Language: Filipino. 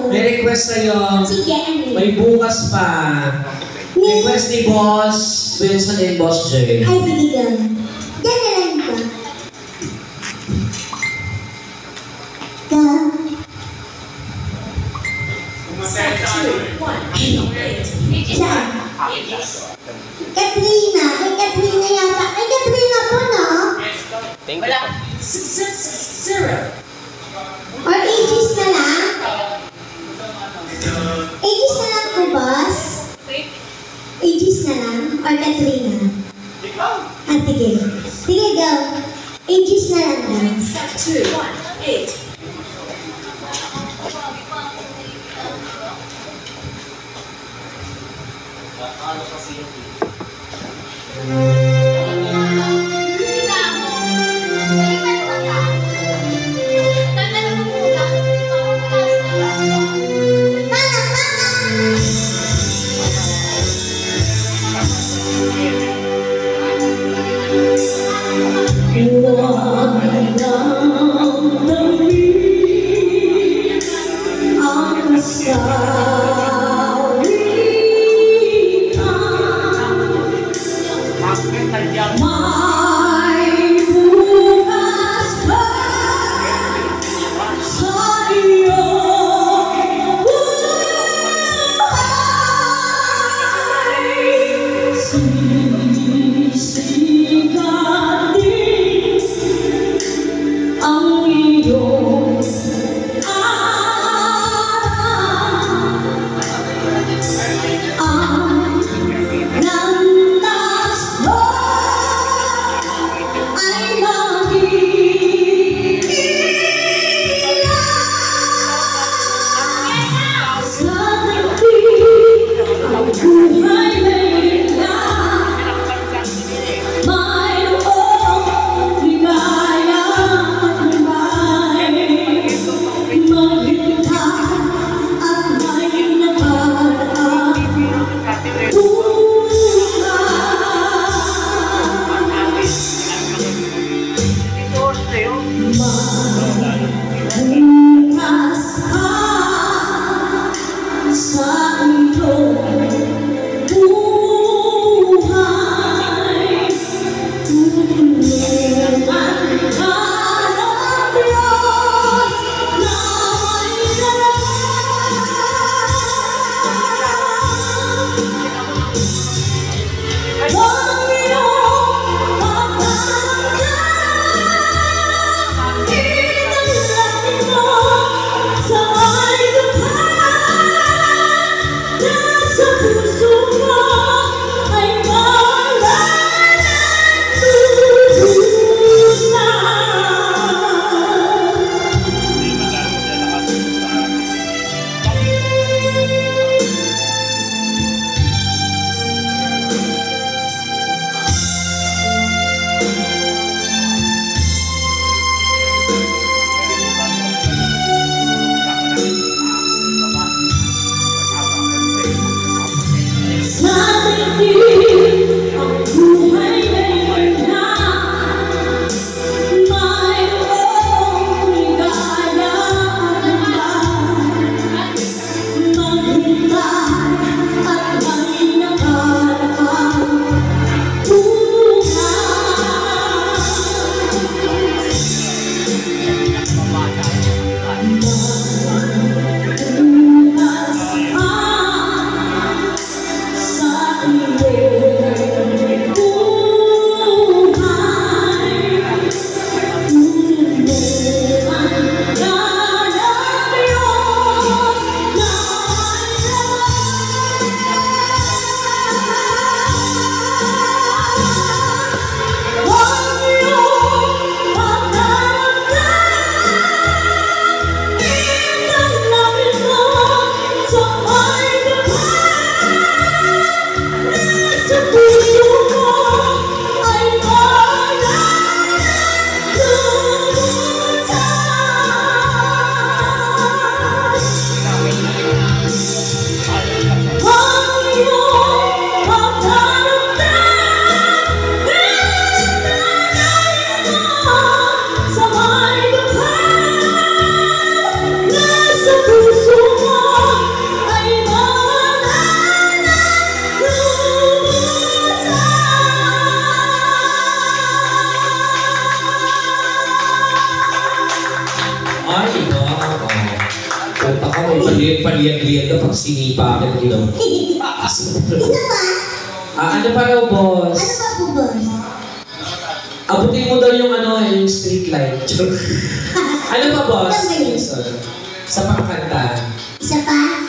May request sa'yo. Sige, ano? May bukas pa. Request ni Boss Wilson and Boss Jay. Ay, sige daw. Diyan na lang ko. Saan? Katrina. Kay Katrina yata. Kay Katrina po, no? Wala. 660. Or ages na lang? Ages na lang po, boss? Ages na lang? Or Katrina? Ah, sige. Sige, go. Ages na lang daw. 2, 1, 8. paliyag-liyag na pag sinipa ka ng ilong. Isa pa? Ano pa daw, boss? Ano pa po, boss? Abutin mo daw yung yung street light. Ano pa, boss? Ano ba yun? Sa pangkanta. Isa pa?